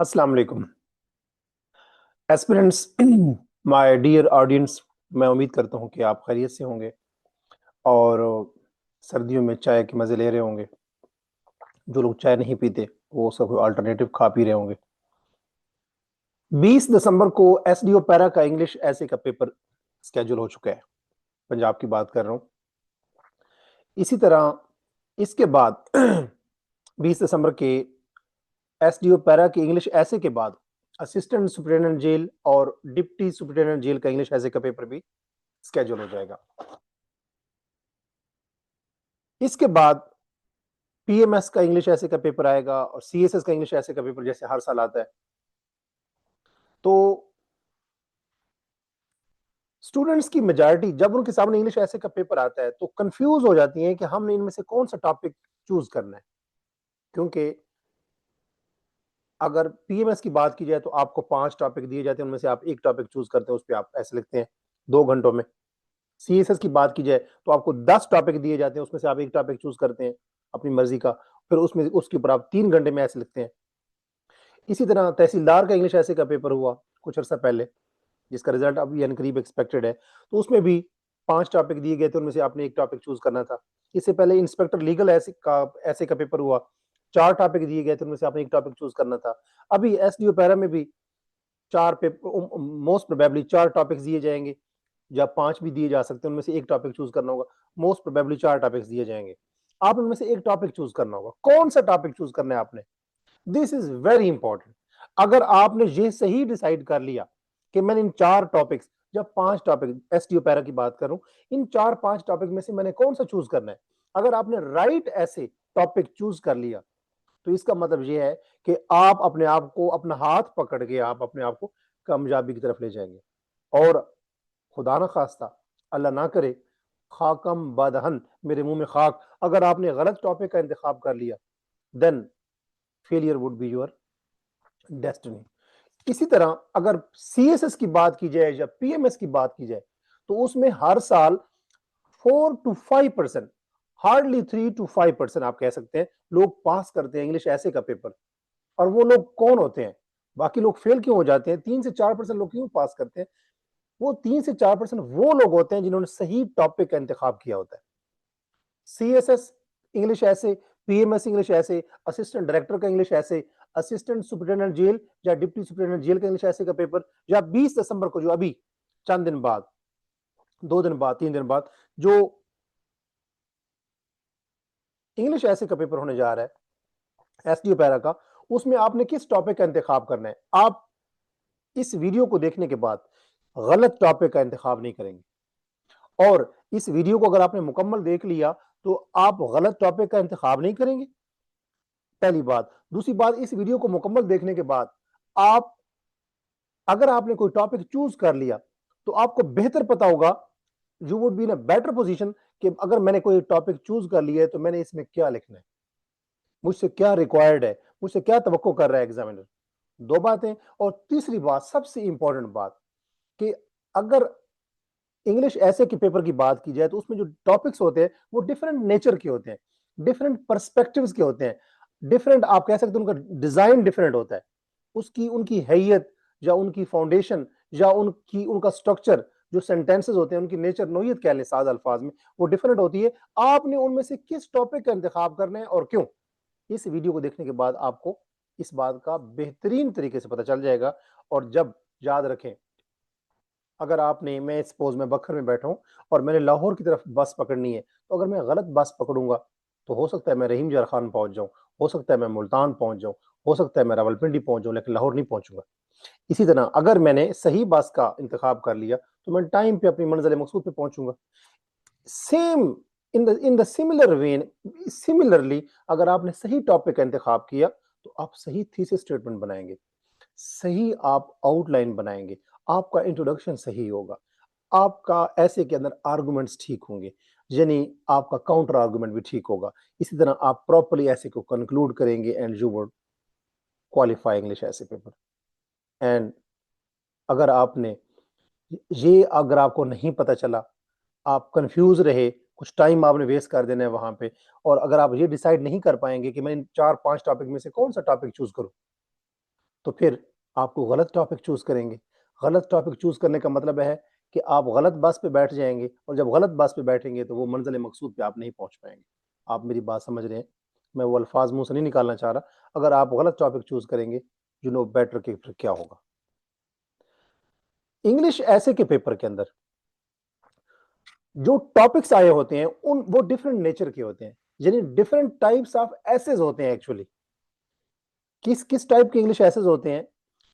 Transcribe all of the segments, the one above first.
अस्सलाम वालेकुम aspirants. My dear audience, मैं उम्मीद करता हूं कि आप खैरियत से होंगे और सर्दियों में चाय के मज़े ले रहे होंगे। जो लोग चाय नहीं पीते वो सब अल्टरनेटिव खा पी रहे होंगे। 20 दिसंबर को एसडीओ पैरा का इंग्लिश ऐसे का पेपर स्केड्यूल हो चुका है। पंजाब की बात कर रहा हूं। इसी तरह इसके बाद 20 दिसंबर के एसडीओ पैरा के इंग्लिश ऐसे के बाद असिस्टेंट सुपरिटेंडेंट जेल और डिप्टी सुपरिटेंडेंट जेल का इंग्लिश ऐसे का पेपर भी स्केड्यूल हो जाएगा। इसके बाद पीएमएस का इंग्लिश ऐसे का पेपर आएगा और सीएसएस का इंग्लिश ऐसे का पेपर जैसे हर साल आता है। तो स्टूडेंट्स की मेजॉरिटी जब उनके सामने इंग्लिश ऐसे का पेपर आता है तो कंफ्यूज हो जाती है कि हमने इनमें से कौन सा टॉपिक चूज करना है। क्योंकि अगर पीएमएस की बात की जाए तो आपको 5 टॉपिक दिए जाते हैं, उनमें से आप एक टॉपिक चूज करते हैं, उस पर आप ऐसे लिखते हैं 2 घंटों में। सीएसएस की बात की जाए तो आपको 10 टॉपिक दिए जाते हैं, उसमें से आप एक टॉपिक चूज करते हैं अपनी मर्जी का, फिर उसमें उसके ऊपर आप 3 घंटे में ऐसे लिखते हैं। इसी तरह तहसीलदार का इंग्लिश ऐसे का पेपर हुआ कुछ अर्सा पहले, जिसका रिजल्ट अभी करीब एक्सपेक्टेड है। तो उसमें भी 5 टॉपिक दिए गए थे, उनमें से आपने एक टॉपिक चूज करना था। इससे पहले इंस्पेक्टर लीगल ऐसे का पेपर हुआ, 4 टॉपिक दिए गए थे, उनमें से आपने एक टॉपिक चूज करना था। अभी एसडीओ पैरा में भी 4 पेपर, मोस्ट प्रोबेबली 4 टॉपिक्स दिए जाएंगे, या 5 भी दिए जा सकते हैं, उनमें से एक टॉपिक चूज करना होगा। मोस्ट प्रोबेबली 4 टॉपिक्स दिए जाएंगे, आप उनमें से एक टॉपिक चूज करना होगा। कौन सा टॉपिक चूज करना है आपने, दिस इज वेरी इंपॉर्टेंट। अगर आपने ये सही डिसाइड कर लिया कि मैंने इन 4 टॉपिक्स, जब 5 टॉपिक एसटीओ पैरा की बात करूं, इन 4-5 टॉपिक में से मैंने कौन सा चूज करना है, अगर आपने राइट ऐसे टॉपिक चूज कर लिया तो इसका मतलब यह है कि आप अपने आप को, अपना हाथ पकड़ के आप अपने आप को कामयाबी की तरफ ले जाएंगे। और खुदा ना खास्ता, अल्लाह ना करे, खाकम बदहन, मेरे मुंह में खाक, अगर आपने गलत टॉपिक का इंतखाब कर लिया then failure would be your destiny. इसी तरह अगर सीएसएस की बात की जाए या पीएमएस की बात की जाए तो उसमें हर साल 4 to 5%, हार्डली 3 to 5% आप कह सकते हैं, लोग पास करते हैं इंग्लिश ऐसे का पेपर। और वो लोग कौन होते हैं, बाकी लोग फेल क्यों हो जाते हैं, 3 से 4% लोग क्यों पास करते हैं? वो 3 से 4% वो लोग होते हैं जिन्होंने सही टॉपिक का इंतखाब किया होता है। सीएसएस इंग्लिश ऐसे, पीएमएस इंग्लिश ऐसे, असिस्टेंट डायरेक्टर का इंग्लिश ऐसे, असिस्टेंट सुपरिटेंडेंट जेल या डिप्टी सुपरिटेंडेंट जेल का इंग्लिश ऐसे का पेपर, या 20 दिसंबर को, जो अभी चंद दिन बाद, 2 दिन बाद, 3 दिन बाद जो इंग्लिश ऐसे का पेपर होने जा रहा है एसडीओ पैरा का, उसमें आपने किस टॉपिक का इंतखाब करना है। आप इस वीडियो को देखने के बाद गलत टॉपिक का इंतखाब नहीं करेंगे, और इस वीडियो को अगर आपने मुकम्मल देख लिया तो आप गलत टॉपिक का इंतखाब नहीं करेंगे, पहली बात। दूसरी बात, इस वीडियो को मुकम्मल देखने के बाद आप, अगर आपने कोई टॉपिक चूज कर लिया तो आपको बेहतर पता होगा, you would be in a better position, कि अगर मैंने कोई टॉपिक चूज कर लिया है तो मैंने इसमें क्या लिखना है, मुझसे क्या रिक्वायर्ड है, मुझसे क्या तवक्को कर रहा है एग्जामिनर। दो बातें। और तीसरी बात, सबसे इंपॉर्टेंट बात, कि अगर इंग्लिश ऐसे के पेपर की बात की जाए तो उसमें जो टॉपिक्स होते हैं वो डिफरेंट नेचर के होते हैं, डिफरेंट पर्सपेक्टिव्स के होते हैं, डिफरेंट, आप कह सकते हैं उनका डिजाइन डिफरेंट होता है, उसकी उनकी हैयत या उनकी फाउंडेशन या उनकी उनका स्ट्रक्चर, जो सेंटेंसेस होते हैं उनकी नेचर, नोयत कह लें साद अल्फाज में, वो डिफरेंट होती है। आपने उनमें से किस टॉपिक का इंतखाब करना है और क्यों, इस वीडियो को देखने के बाद आपको इस बात का बेहतरीन तरीके से पता चल जाएगा। और जब, याद रखें, अगर आपने, मैं सपोज मैं बखर में बैठा हूं और मैंने लाहौर की तरफ बस पकड़नी है, तो अगर मैं गलत बस पकड़ूंगा तो हो सकता है मैं रहीम जर खान पहुंच जाऊं, हो सकता है मैं मुल्तान पहुंच जाऊं, हो सकता है मैं रावलपिंडी पहुंच जाऊं, लेकिन लाहौर नहीं पहुंचूंगा। इसी तरह अगर मैंने सही बस का इंतखाब कर लिया तो मैं टाइम पे अपनी मंजिल मकसूद पे पहुंचूंगा। Same in the similar vein, similarly, अगर आपने सही टॉपिक का इंतखाब किया तो आप सही थीसिस स्टेटमेंट बनाएंगे, सही आप आउटलाइन बनाएंगे, आपका इंट्रोडक्शन सही होगा, आपका ऐसे के अंदर आर्गुमेंट्स ठीक होंगे, यानी आपका काउंटर आर्गुमेंट भी ठीक होगा। इसी तरह आप प्रॉपर्ली ऐसे को कंक्लूड करेंगे and you would qualify English ऐसे पेपर। एंड अगर आपने ये, अगर आपको नहीं पता चला, आप कंफ्यूज रहे, कुछ टाइम आपने वेस्ट कर देना है वहां पे, और अगर आप ये डिसाइड नहीं कर पाएंगे कि मैं इन 4-5 टॉपिक में से कौन सा टॉपिक चूज करूं, तो फिर आपको गलत टॉपिक चूज करेंगे। गलत टॉपिक चूज करने का मतलब है कि आप गलत बस पे बैठ जाएंगे, और जब गलत बस पे बैठेंगे तो वो मंजिल मकसूद पे आप नहीं पहुंच पाएंगे। आप मेरी बात समझ रहे हैं? मैं वो अल्फाज मुंह से नहीं निकालना चाह रहा। अगर आप गलत टॉपिक चूज करेंगे, यू नो बेटर कि फिर क्या होगा। इंग्लिश ऐसे के पेपर के अंदर जो टॉपिक्स आए होते हैं उन वो डिफरेंट नेचर के होते हैं, यानी डिफरेंट टाइप्स ऑफ एसेज होते हैं। एक्चुअली किस किस टाइप के इंग्लिश एसेज होते हैं,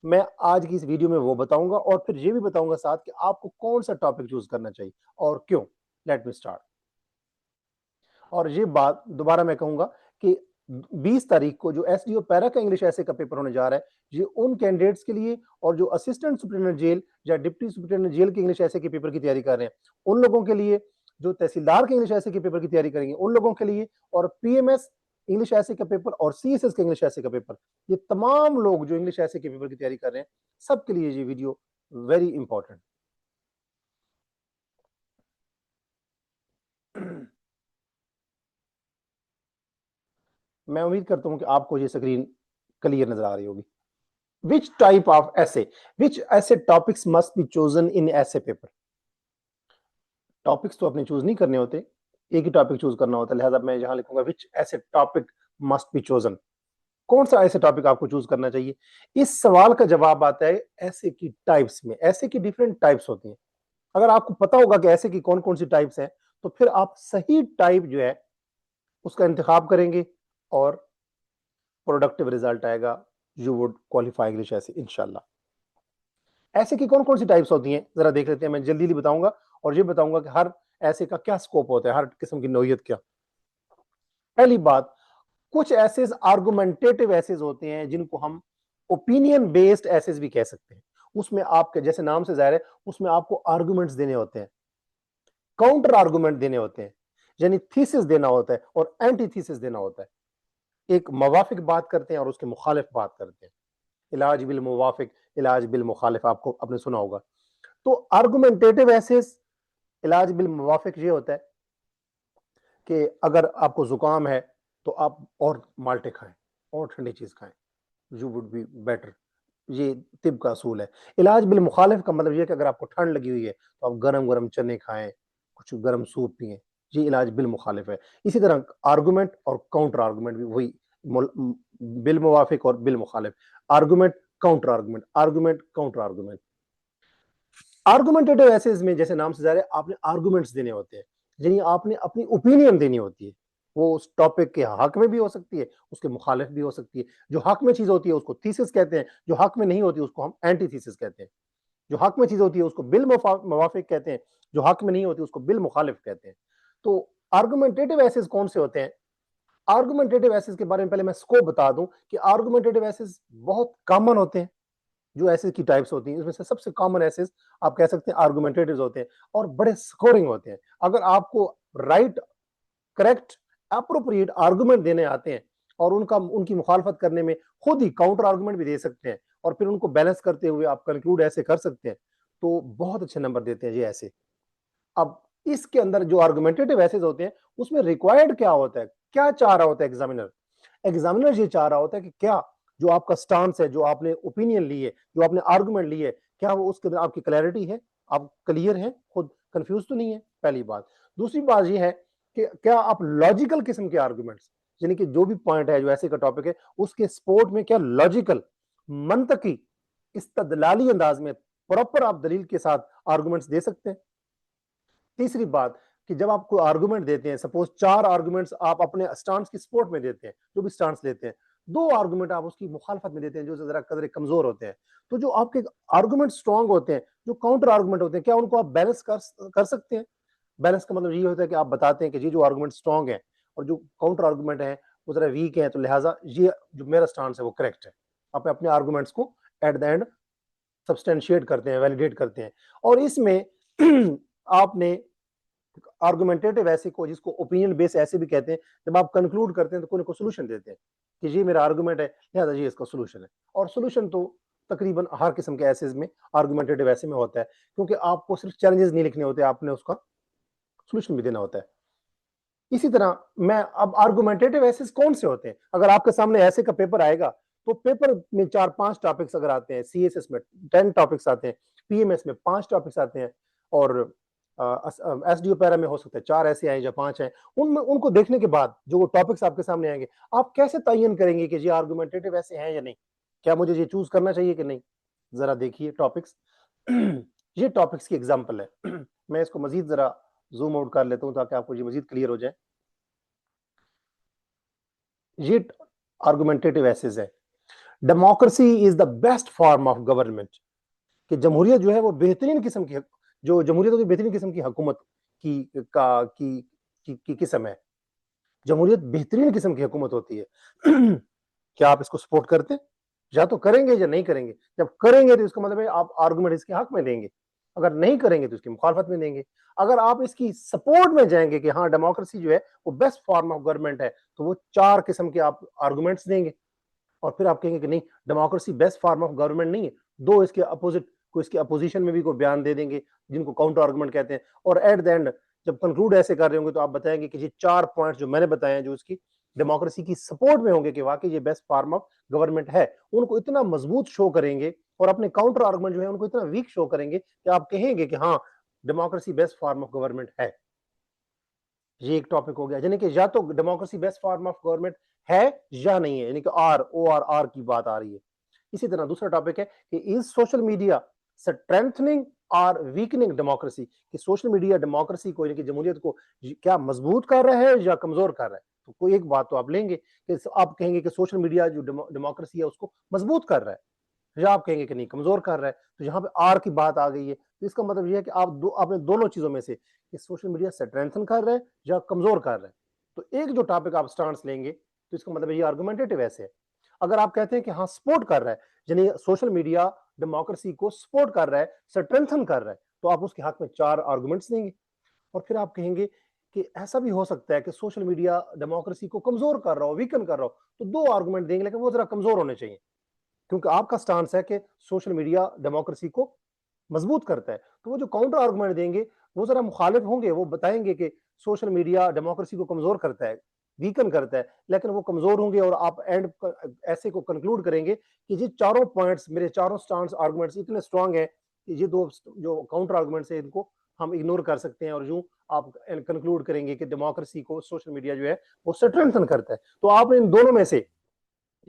मैं आज की इस वीडियो में वो बताऊंगा, और फिर ये भी बताऊंगा साथ कि आपको कौन सा टॉपिक चूज करना चाहिए और क्यों। Let me start. और ये बात दोबारा मैं कहूंगा कि 20 तारीख को जो एसडीओ पैरा का इंग्लिश ऐसे का पेपर होने जा रहा है, ये उन कैंडिडेट्स के लिए, और जो असिस्टेंट सुप्रिटेंडेंट जेल या डिप्टी सुप्रिटेंडेंट जेल के इंग्लिश ऐसे के पेपर की तैयारी कर रहे हैं उन लोगों के लिए, जो तहसीलदार के इंग्लिश ऐसे के पेपर की तैयारी करेंगे उन लोगों के लिए, और पीएमएस इंग्लिश ऐसे का पेपर और सीएसएस का इंग्लिश ऐसे का पेपर, ये तमाम लोग जो इंग्लिश ऐसे के पेपर की तैयारी कर रहे हैं, सबके लिए ये वीडियो वेरी इंपॉर्टेंट। मैं उम्मीद करता हूं कि आपको ये स्क्रीन क्लियर नजर आ रही होगी। Which type of essay, which essay topics must be chosen in essay paper? Topics तो अपने चूज नहीं करने होते, एक ही टॉपिक चूज करना होता है, लिहाजा मैं यहां लिखूंगा which essay topic must be chosen। कौन सा ऐसे टॉपिक आपको चूज करना चाहिए? इस सवाल का जवाब आता है ऐसे की टाइप्स में। ऐसे की डिफरेंट टाइप्स होती हैं। अगर आपको पता होगा कि ऐसे की कौन कौन सी टाइप्स हैं, तो फिर आप सही टाइप जो है उसका इंतखाब करेंगे और प्रोडक्टिव रिजल्ट आएगा। यू वुड क्वालिफाई इंग्लिश ऐसे इंशाल्लाह। ऐसे की कौन कौन सी टाइप्स होती हैं जरा देख लेते हैं। मैं जल्दी बताऊंगा और ये बताऊंगा कि हर ऐसे का क्या स्कोप होता है, हर किस्म की नौयत क्या। पहली बात, कुछ एसेज आर्गुमेंटेटिव एसेज होते हैं जिनको हम ओपिनियन बेस्ड एसेज भी कह सकते हैं। उसमें आपके जैसे नाम से जाहिर है, उसमें आपको आर्गुमेंट्स देने होते हैं, काउंटर आर्गुमेंट देने होते हैं, यानी थीसिस देना होता है और एंटी थीसिस देना होता है। एक मवाफिक बात करते हैं और उसके मुखालिफ बात करते हैं। इलाज बिल मुवाफिक, इलाज बिल मुखालिफ, आपको आपने सुना होगा। तो आर्गुमेंटेटिव एसेज, इलाज बिल मुवाफिक ये होता है कि अगर आपको जुकाम है तो आप और माल्टे खाएं और ठंडी चीज खाएं, यू वुड बी बेटर। ये तिब का असूल है। इलाज बिल मुखालिफ का मतलब ये है कि अगर आपको ठंड लगी हुई है तो आप गरम गरम चने खाएं, कुछ गरम सूप पिए। ये इलाज बिल मुखालिफ है। इसी तरह आर्गुमेंट और काउंटर आर्गुमेंट भी वही, बिल मुवाफिक और बिल मुखालिफ। Argument, counter argument, argument, counter argument. Argumentative essays में जैसे नाम से जा रहे हैं, आपने आर्गुमेंट्स देने होते हैं, यानी आपने अपनी ओपिनियन देनी होती है। वो उस टॉपिक के हक में भी हो सकती है, उसके मुखालिफ भी हो सकती है। जो हक में चीज होती है उसको थीसिस कहते हैं, जो हक में नहीं होती उसको हम एंटी थीसिस कहते हैं। जो हक में चीज होती है उसको बिल मुवाफिक कहते हैं, जो हक में नहीं होती उसको बिल मुखालिफ कहते हैं। तो आर्गुमेंटेटिव एसेज कौन से होते हैं? आर्गुमेंटेटिव एसेज के बारे में पहले मैं स्कोप बता दूं कि आर्गुमेंटेटिव एसेज बहुत कॉमन होते हैं। जो एसेज की टाइप्स होती हैं, इसमें से सबसे कॉमन एसेज आप कह सकते हैं आर्गुमेंटेटिव होते हैं, और बड़े स्कोरिंग होते हैं। अगर आपको राइट, करेक्ट, अप्रोप्रिएट आर्गुमेंट देने आते हैं और उनकी मुखालफत करने में खुद ही काउंटर आर्गुमेंट भी दे सकते हैं, और फिर उनको बैलेंस करते हुए आप कंक्लूड ऐसे कर सकते हैं, तो बहुत अच्छे नंबर देते हैं ये ऐसे। अब इसके अंदर जो आर्गुमेंटेटिव एसेज होते हैं उसमें रिक्वायर्ड क्या होता है, क्या चाह रहा होता है एग्जामिनर? एग्जामिनर ये चाह रहा होता है कि क्या जो आपका स्टांस है, जो आपने ओपिनियन ली है, जो आपने आर्गुमेंट ली है, क्या वो उसके अंदर आपकी क्लैरिटी है, आप क्लियर हैं, खुद कंफ्यूज तो नहीं है, पहली बात। दूसरी बात ये है कि क्या आप लॉजिकल किस्म के आर्गुमेंट्स, यानी कि जो भी पॉइंट है, जो ऐसे का टॉपिक है, उसके सपोर्ट में क्या लॉजिकल, मंतकी, इस्तदलाली अंदाज में प्रॉपर आप दलील के साथ आर्गुमेंट्स दे सकते हैं। तीसरी बात कि जब आपको आर्गुमेंट देते हैं, सपोज 4 आर्गुमेंट्स आप अपने स्टांस की सपोर्ट में देते हैं, जो भी स्टांस लेते हैं, 2 आर्गुमेंट आप उसकी मुखालफत में देते हैं जो जरा कदर कमजोर होते हैं। तो जो आपके आर्गुमेंट स्ट्रांग होते हैं, जो काउंटर आर्गुमेंट होते हैं, क्या उनको आप बैलेंस कर सकते हैं? बैलेंस का मतलब ये होता है कि आप बताते हैं कि ये जो आर्गुमेंट स्ट्रांग है और जो काउंटर आर्गुमेंट है वो जरा वीक है, तो लिहाजा ये जो मेरा स्टांस है वो करेक्ट है। आप अपने आर्गुमेंट्स को एट द एंड सब्सटेंशिएट करते हैं, वैलिडेट करते हैं। और इसमें आपने आर्गुमेंटेटिव ऐसे को, जिसको ओपिनियन बेस ऐसे भी कहते हैं, जब आप कंक्लूड करते हैं तो कोई को सोल्यूशन देते हैं कि ये मेरा आर्गुमेंट है, लिहाजा ये इसका सोल्यूशन है। और सोल्यूशन तो तकरीबन हर किस्म के ऐसे में, आर्गुमेंटेटिव ऐसे में होता है, क्योंकि आपको सिर्फ चैलेंजेस नहीं लिखने होते, आपने उसका सोल्यूशन भी देना होता है। इसी तरह मैं अब आर्गुमेंटेटिव ऐसे कौन से होते हैं? अगर आपके सामने ऐसे का पेपर आएगा तो पेपर में 4-5 टॉपिक्स अगर आते हैं, सीएसएस में 10 टॉपिक्स आते हैं, पीएमएस में 5 टॉपिक्स आते हैं और एसडीओ पैरा में हो सकता है 4 ऐसे आए या 5 हैं, उनमें उनको देखने के बाद जो टॉपिक्स आपके सामने आएंगे, आप कैसे तयन करेंगे कि ये आर्गुमेंटेटिव ऐसे हैं या नहीं, क्या मुझे ये चूज करना चाहिए कि नहीं? जरा देखिए टॉपिक्स। ये टॉपिक्स की एग्जांपल है। मैं इसको मजीद जरा जूम आउट कर लेता हूं ताकि आपको ये मजीद क्लियर हो जाए। ये आर्गुमेंटेटिव एसेज है। Democracy is the best form of government, कि जमहूरियत जो है वो बेहतरीन किस्म की, जो जमहूरियत होती है बेहतरीन किस्म की हुकूमत की का की किस्म है। जमहूरियत बेहतरीन किस्म की हुकूमत होती है। क्या आप इसको सपोर्ट करते हैं? या तो करेंगे या नहीं करेंगे। जब करेंगे तो इसका मतलब है आप आर्गुमेंट इसके हक में देंगे, अगर नहीं करेंगे तो इसकी मुखालफत में देंगे। अगर आप इसकी सपोर्ट में जाएंगे कि हाँ डेमोक्रेसी जो है वो बेस्ट फॉर्म ऑफ गवर्नमेंट है, तो वो 4 किस्म के आप आर्गुमेंट्स देंगे। और फिर आप कहेंगे कि नहीं, democracy best form of government नहीं है, 2 इसके अपोजिट को इसके अपोजिशन में भी कोई बयान दे देंगे जिनको काउंटर आर्गुमेंट कहते हैं। और एट द एंड जब कंक्लूड ऐसे कर रहे होंगे तो आप बताएंगे कि ये 4 पॉइंट जो मैंने बताए हैं जो इसकी डेमोक्रेसी की सपोर्ट में होंगे कि वाकई ये बेस्ट फॉर्म ऑफ गवर्नमेंट है, उनको इतना मजबूत शो करेंगे और अपने काउंटर आर्गुमेंट जो है उनको इतना वीक शो करेंगे कि आप कहेंगे कि हाँ democracy best form of government है। ये एक टॉपिक हो गया, यानी कि या तो democracy best form of government है या नहीं है, यानी कि आर की बात आ रही है। इसी तरह दूसरा टॉपिक है कि इज सोशल मीडिया स्ट्रेंथनिंग और वीकनिंग डेमोक्रेसी, कि सोशल मीडिया डेमोक्रेसी को यानी कि जमहूरियत को क्या मजबूत कर रहा है या कमजोर कर रहा है। तो कोई एक बात तो आप लेंगे कि आप कहेंगे कि सोशल मीडिया जो डेमोक्रेसी है उसको मजबूत कर रहा है, या आप कहेंगे कि नहीं कमजोर कर रहा है। तो यहाँ पे आर की बात आ गई है, तो इसका मतलब यह है कि आपने दोनों चीजों में से कि सोशल मीडिया स्ट्रेंथन कर रहा है या कमजोर कर रहा है। तो एक जो टॉपिक आप स्टांस लेंगे तो इसका मतलब ये आर्गुमेंटेटिव ऐसे है। अगर आप कहते हैं कि हाँ सपोर्ट कर रहा है, यानी सोशल मीडिया डेमोक्रेसी को सपोर्ट कर रहा है, स्ट्रेंथन कर रहा है, तो आप उसके हक में 4 आर्गुमेंट्स देंगे। और फिर आप कहेंगे कि ऐसा भी हो सकता है कि सोशल मीडिया डेमोक्रेसी को कमजोर कर रहा हो, वीकन कर रहा हो, तो 2 आर्गुमेंट देंगे, लेकिन वो जरा कमजोर होने चाहिए, क्योंकि आपका स्टांस है कि सोशल मीडिया डेमोक्रेसी को मजबूत करता है। तो वो जो काउंटर आर्गुमेंट देंगे वो जरा मुखालिफ होंगे, वो बताएंगे कि सोशल मीडिया डेमोक्रेसी को कमजोर करता है, वीकन करता है, लेकिन वो कमजोर होंगे और आप एंड ऐसे को कंक्लूड करेंगे कि ये चारों पॉइंट्स, मेरे चारों स्टांस आर्गुमेंट्स इतने स्ट्रांग है कि ये 2 जो काउंटर आर्गुमेंट्स है इनको हम इग्नोर कर सकते हैं, और यूं आप कंक्लूड करेंगे कि डेमोक्रेसी को सोशल मीडिया जो है वो स्ट्रेंथन करता है। तो आपने इन दोनों में से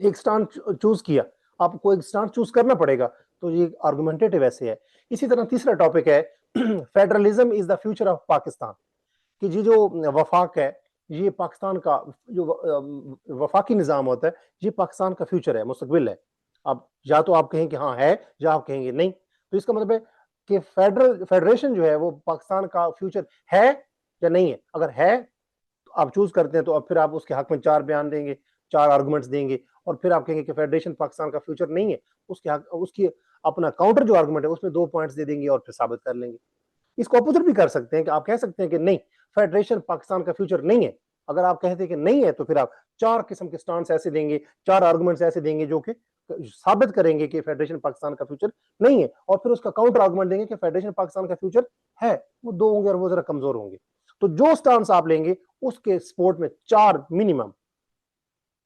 एक स्टांस चूज किया, आपको एक स्टांस चूज करना पड़ेगा, तो ये आर्गुमेंटेटिव ऐसे है। इसी तरह तीसरा टॉपिक है federalism is the future of Pakistan, कि ये जो वफाक है ये पाकिस्तान का जो वफाकी निजाम होता है ये पाकिस्तान का फ्यूचर है, मुस्तकबिल है। अब या तो आप कहें कि हाँ है या आप कहेंगे नहीं, तो इसका मतलब है कि फेडरेशन जो है वो पाकिस्तान का फ्यूचर है या नहीं है। अगर है तो आप चूज करते हैं तो अब फिर आप उसके हक में 4 बयान देंगे, 4 आर्गुमेंट्स देंगे, और फिर आप कहेंगे कि फेडरेशन पाकिस्तान का फ्यूचर नहीं है, उसके हक उसकी अपना काउंटर जो आर्गुमेंट है उसमें 2 पॉइंट्स दे देंगे और फिर साबित कर लेंगे। इसको अपोजिट भी कर सकते हैं कि आप कह सकते हैं कि नहीं, फेडरेशन पाकिस्तान का फ्यूचर नहीं है। अगर आप कहते हैं कि नहीं है तो फिर आप 4 किस्म के स्टांस ऐसे देंगे, 4 आर्गुमेंट्स ऐसे देंगे जो कि साबित करेंगे कि फेडरेशन पाकिस्तान का फ्यूचर नहीं है, और फिर उसका काउंटर आर्गुमेंट देंगे कि फेडरेशन पाकिस्तान का फ्यूचर है। वो 2 होंगे और वो जरा कमजोर होंगे। तो जो स्टांस आप लेंगे उसके सपोर्ट में 4 मिनिमम,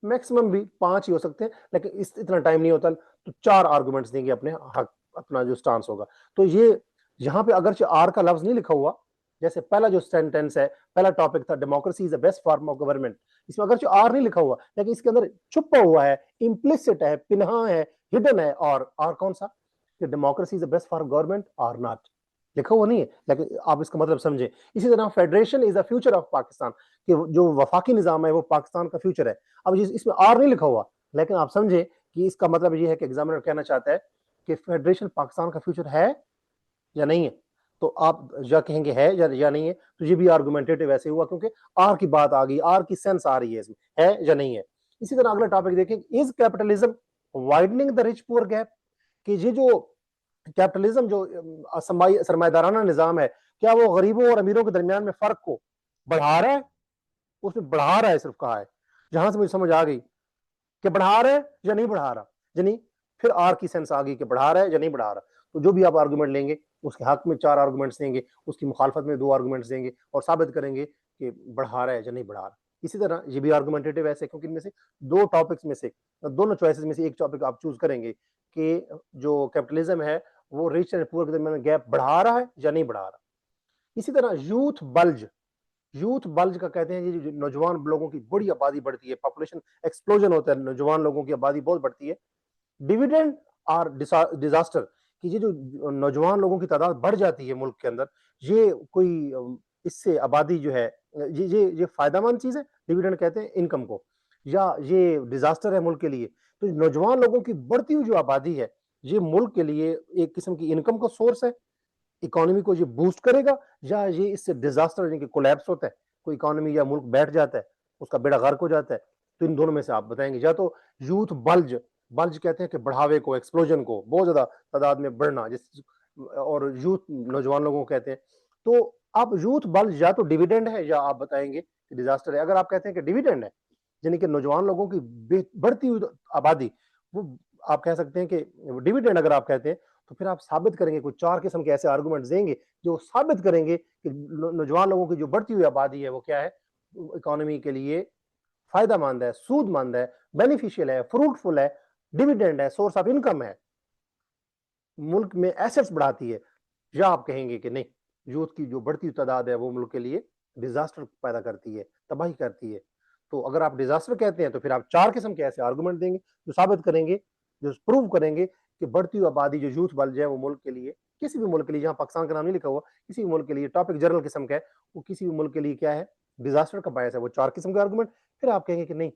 मैक्सिमम भी 5 ही हो सकते हैं, लेकिन इतना टाइम नहीं होता, तो 4 आर्गुमेंट्स देंगे अपने हक, अपना जो स्टांस होगा। तो ये यहाँ पे अगर आर का लफ्ज नहीं लिखा हुआ, जैसे पहला जो सेंटेंस है, पहला टॉपिक था democracy is the best form of government, इसमें अगर आर नहीं लिखा हुआ, लेकिन इसके अंदर छुपा हुआ है, इम्प्लिसिट है, पिन्हा है, हिडन है, और आर कौन सा, कि democracy is the best for government और नॉट, लिखा हुआ नहीं है, लेकिन आप इसका मतलब समझे। इसी तरह federation is the future of Pakistan, कि जो वफाकी निजाम है वो पाकिस्तान का फ्यूचर है। अब इसमें आर नहीं लिखा हुआ, लेकिन आप समझे कि इसका मतलब ये है कि एग्जामिनर कहना चाहता है कि फेडरेशन पाकिस्तान का फ्यूचर है या नहीं है। तो आप या कहेंगे है या नहीं है, तो ये भी आर्गुमेंटेटिव ऐसे हुआ क्योंकि आर की बात आ गई, आर की सेंस आ रही है इसमें, है या नहीं है। इसी तरह अगला टॉपिक देखें, is capitalism widening the rich poor gap, कि ये जो कैपिटलिज्म जो सरमायादाराना निजाम है, क्या वो गरीबों और अमीरों के दरमियान में फर्क को बढ़ा रहा है? उसने बढ़ा रहा है, सिर्फ कहा है, जहां से मुझे समझ आ गई कि बढ़ा रहा है या नहीं बढ़ा रहा, यानी फिर आर की सेंस आ गई कि बढ़ा रहा है या नहीं बढ़ा रहा। तो जो भी आप आर्गुमेंट लेंगे उसके हक में 4 आर्गुमेंट्स देंगे, उसकी मुखालफत में 2 आर्गुमेंट्स देंगे और साबित करेंगे कि बढ़ा रहा है या नहीं बढ़ा रहा। इसी तरह ये भी आर्गुमेंटेटिव ऐसे, क्योंकि इनमें से दो टॉपिक्स में से, दोनों चॉइसेस में से एक टॉपिक आप चूज करेंगे कि जो कैपिटलिज्म है वो रिच एंड पुअर के दरमियान गैप बढ़ा रहा है या नहीं बढ़ा रहा। इसी तरह यूथ बल्ज का कहते हैं, ये जो नौजवान लोगों की बड़ी आबादी बढ़ती है, पॉपुलेशन एक्सप्लोजन होता है, नौजवान लोगों की आबादी बहुत बढ़ती है। डिविडेंड और डिजास्टर कि ये जो नौजवान लोगों की तादाद बढ़ जाती है मुल्क के अंदर, ये कोई इससे आबादी जो है, ये फायदेमंद चीज है, डिविडेंड कहते हैं इनकम को, या ये डिजास्टर है मुल्क के लिए। तो नौजवान लोगों की बढ़ती हुई जो आबादी है, ये मुल्क के लिए एक किस्म की इनकम का सोर्स है, इकोनॉमी को ये बूस्ट करेगा, या ये इससे डिजास्टर यानी कि कोलैप्स होता है, कोई इकोनॉमी या मुल्क बैठ जाता है, उसका बेड़ा गर्क हो जाता है। तो इन दोनों में से आप बताएंगे। या तो यूथ बल्ज बल्ज कहते हैं कि बढ़ावे को, एक्सप्लोजन को, बहुत ज्यादा तादाद में बढ़ना, जिस और यूथ नौजवान लोगों को कहते हैं। तो आप यूथ बल्ज या तो डिविडेंड है या आप बताएंगे कि डिजास्टर है। अगर आप कहते हैं कि डिविडेंड है यानी कि नौजवान लोगों की बढ़ती हुई आबादी, वो आप कह सकते हैं कि डिविडेंड अगर आप कहते हैं, तो फिर आप साबित करेंगे, कुछ 4 किस्म के ऐसे आर्गुमेंट देंगे जो साबित करेंगे कि नौजवान लोगों की जो बढ़ती हुई आबादी है वो क्या है, इकोनॉमी के लिए फायदेमंद है, सूदमंद है, बेनिफिशियल है, फ्रूटफुल है, डिविडेंड है, सोर्स ऑफ इनकम है, मुल्क में एसेट्स बढ़ाती है। या आप कहेंगे कि नहीं, यूथ की जो बढ़ती हुई तादाद है वो मुल्क के लिए डिजास्टर पैदा करती है, तबाही करती है। तो अगर आप डिजास्टर कहते हैं तो फिर आप 4 किस्म के ऐसे आर्गुमेंट देंगे जो साबित करेंगे, जो प्रूव करेंगे कि बढ़ती हुई आबादी जो यूथ बल्ज है वो मुल्क के लिए, किसी भी मुल्क के लिए, जहां पाकिस्तान का नाम नहीं लिखा हुआ, किसी भी मुल्क के लिए टॉपिक जनरल किस्म का है, वो किसी भी मुल्क के लिए क्या है, डिजास्टर का बायस है। वो 4 किस्म के आर्गुमेंट। फिर आप कहेंगे कि नहीं,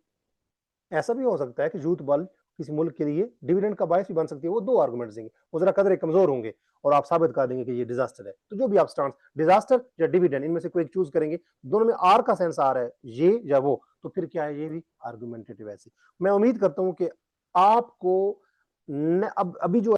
ऐसा भी हो सकता है कि यूथ बल किसी मुल्क के लिए डिविडेंड का बायस भी बन सकती है। वो 2 आर्गुमेंट देंगे, वो जरा कदरे कमजोर होंगे, और आप साबित कर देंगे कि ये डिजास्टर है। तो जो भी आप स्टांस, डिजास्टर या डिविडेंड, इनमें से कोई एक चूज करेंगे, दोनों में आर का सेंस आ रहा है, ये या वो, तो फिर क्या है, ये भी आर्गुमेंटेटिव। ऐसी मैं उम्मीद करता हूं कि आपको अब अभी जो